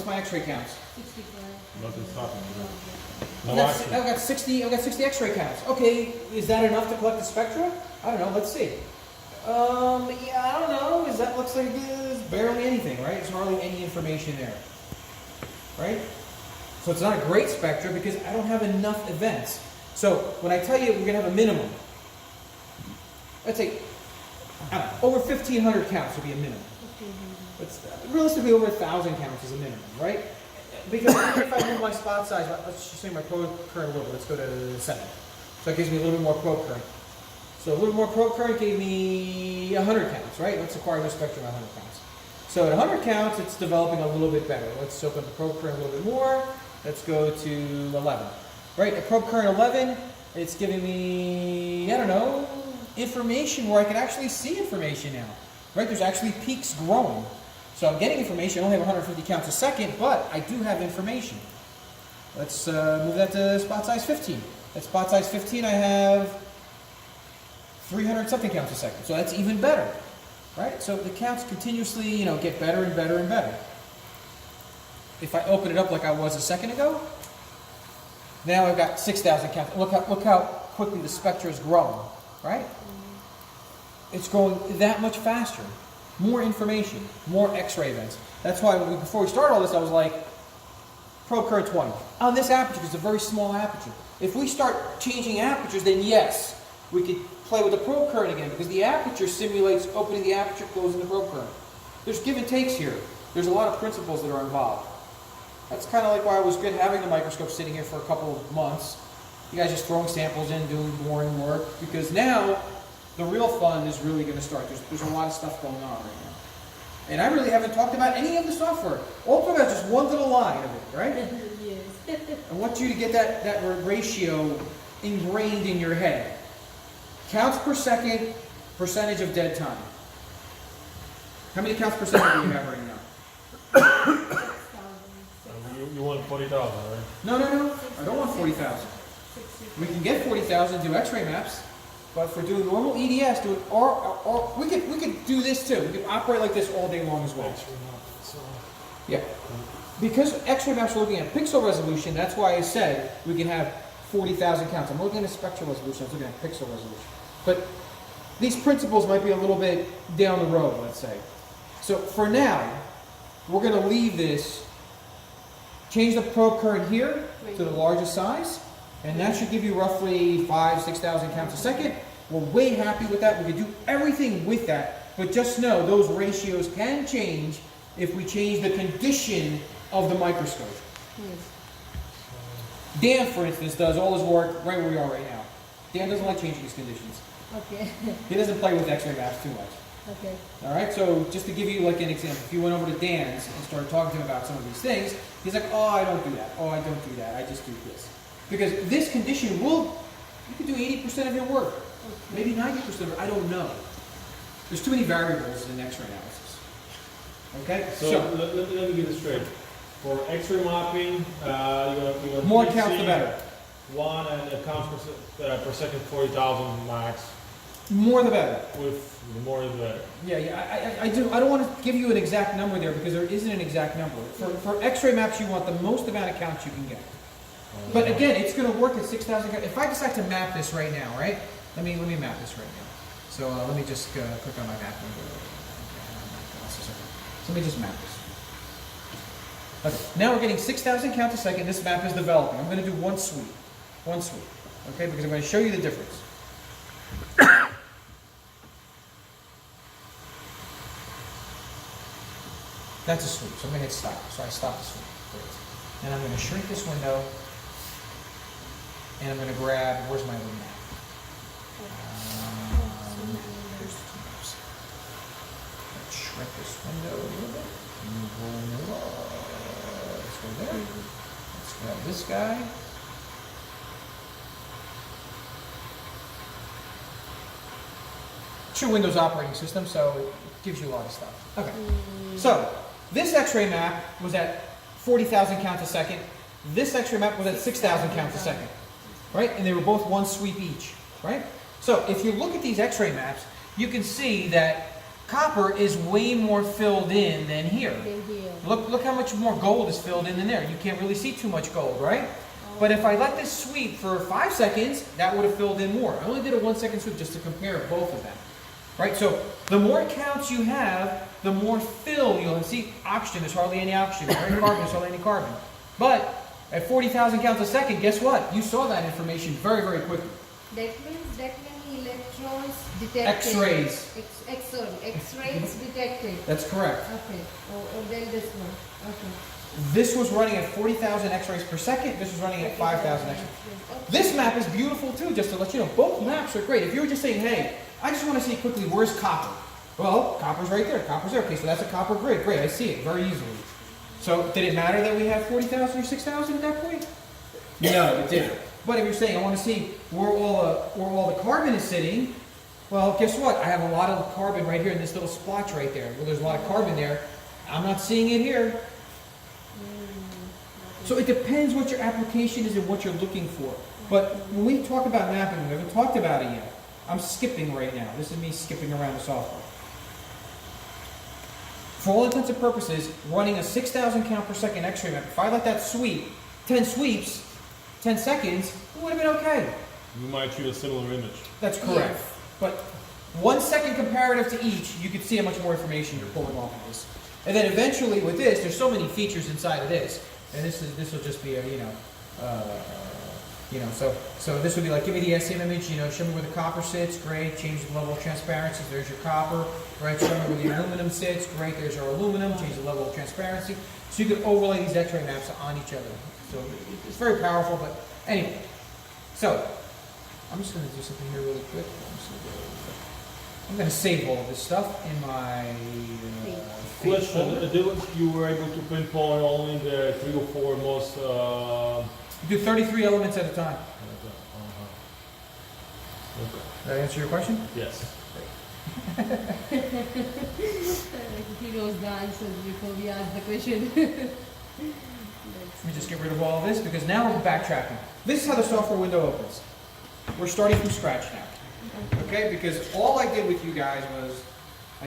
my X-ray counts? 65. Nothing's stopping you. No I've action. got 60 X-ray counts. Okay, is that enough to collect the spectra? I don't know. Let's see. Yeah, I don't know. That looks like it's barely anything, right? There's hardly any information there, right? So it's not a great spectra because I don't have enough events. So when I tell you we're going to have a minimum, let's say over 1,500 counts would be a minimum. It's realistically over 1,000 counts is a minimum, right? Because if I move my spot size, let's just say my probe current a little bit. Let's go to 7. So that gives me a little bit more probe current. So a little more probe current gave me 100 counts, right? Let's acquire the spectrum at 100 counts. So at 100 counts, it's developing a little bit better. Let's open the probe current a little bit more. Let's go to 11. Right, at probe current 11, it's giving me, I don't know, information where I can actually see information now. Right, there's actually peaks growing. So I'm getting information. I only have 150 counts a second, but I do have information. Let's move that to spot size 15. At spot size 15, I have 300 something counts a second. So that's even better, right? So the counts continuously, get better and better and better. If I open it up like I was a second ago, now I've got 6,000 counts. Look how quickly the spectra is growing, right? It's growing that much faster. More information, more X-ray events. That's why before we started all this, I was like, probe current 20. On this aperture, because it's a very small aperture. If we start changing apertures, then yes, we could play with the probe current again, because the aperture simulates opening the aperture, closing the probe current. There's give and takes here. There's a lot of principles that are involved. That's kind of like why it was good having the microscope sitting here for a couple of months. You guys just throwing samples in, doing boring work, because now the real fun is really going to start. There's a lot of stuff going on right now. And I really haven't talked about any of the software. All I'm talking about is just one little line of it, right? Yes. I want you to get that ratio ingrained in your head. Counts per second, percentage of dead time. How many counts per second do you have right now? You want 40,000, right? No. I don't want 40,000. We can get 40,000, do X-ray maps, but for doing normal EDS, we could do this too. We could operate like this all day long as well. Yeah. Because X-ray maps are looking at pixel resolution, that's why I said we can have 40,000 counts. I'm looking at spectral resolution, I was looking at pixel resolution. But these principles might be a little bit down the road, let's say. So for now, we're going to leave this, change the probe current here to the largest size, and that should give you roughly 5,000 to 6,000 counts a second. We're way happy with that. We can do everything with that, but just know those ratios can change if we change the condition of the microscope. Yes. Dan, for instance, does all his work right where we are right now. Dan doesn't like changing his conditions. Okay. He doesn't play with X-ray maps too much. Okay. All right, so just to give you like an example, if you went over to Dan's and started talking to him about some of these things, he's like, oh, I don't do that. Oh, I don't do that. I just do this. Because this condition you can do 80% of your work. Okay. Maybe 90% of it, I don't know. There's too many variables in X-ray analysis. Okay? So let me get this straight. For X-ray mapping, you want more counts the better. One and counts per second 40,000 max. More the better. With the more the better. Yeah, I do. I don't want to give you an exact number there because there isn't an exact number. For X-ray maps, you want the most amount of counts you can get. But again, it's going to work at 6,000 counts. If I decide to map this right now, right? Let me map this right now. So let me just click on my map window. So let me just map this. Okay. Now we're getting 6,000 counts a second. This map is developing. I'm going to do one sweep. Okay, because I'm going to show you the difference. That's a sweep, so I'm going to hit stop. So I stop the sweep. Great. And I'm going to shrink this window, and I'm going to grab, where's my little map? There's the two maps. Let's shrink this window a little bit. Let's go there. Let's grab this guy. It's your Windows operating system, so it gives you a lot of stuff. Okay, so this X-ray map was at 40,000 counts a second. This X-ray map was at 6,000 counts a second, right? And they were both one sweep each, right? So if you look at these X-ray maps, you can see that copper is way more filled in than here. Then here. Look how much more gold is filled in than there. You can't really see too much gold, right? But if I let this sweep for 5 seconds, that would have filled in more. I only did a 1 second sweep just to compare both of them. Right? So the more counts you have, the more fill you'll see. Oxygen, there's hardly any oxygen. Carbon, there's hardly any carbon. But at 40,000 counts a second, guess what? You saw that information very, very quickly. That means that many electrons detected. X-rays. X-rays detected. That's correct. Okay. Oh, then this one. Okay. This was running at 40,000 X-rays per second. This was running at 5,000 X-rays. Okay. This map is beautiful too, just to let you know. Both maps are great. If you were just saying, hey, I just want to see quickly, where's copper? Well, copper's right there. Copper's there. Okay, so that's a copper grid. Great, I see it very easily. So did it matter that we had 40,000 or 6,000 at that point? No, it didn't. But if you're saying, I want to see where all the carbon is sitting, well, guess what? I have a lot of carbon right here in this little splotch right there. Well, there's a lot of carbon there. I'm not seeing it here. So it depends what your application is and what you're looking for. But when we talk about mapping, we haven't talked about it yet. I'm skipping right now. This is me skipping around the software. For all intents and purposes, running a 6,000 count per second X-ray map, if I let that sweep, 10 sweeps, 10 seconds, it would have been okay. You might shoot a similar image. That's correct. Yes. But 1 second comparative to each, you can see how much more information you're pulling off of this. And then eventually with this, there's so many features inside of this. And this will just be a, so this would be like, give me the SEM image, show me where the copper sits, great, change the level of transparency, there's your copper, right, show me where the aluminum sits, great, there's our aluminum, change the level of transparency. So you can overlay these X-ray maps on each other. So it's very powerful, but anyway. So, I'm just going to do something here really quick. I'm going to save all of this stuff in my Question, you were able to pinpoint only the 3 or 4 most... You do 33 elements at a time. Okay. Did that answer your question? Yes. He knows the answer before we ask the question. Let me just get rid of all of this because now we're backtracking. This is how the software window opens. We're starting from scratch now. Okay, because all I did with you guys was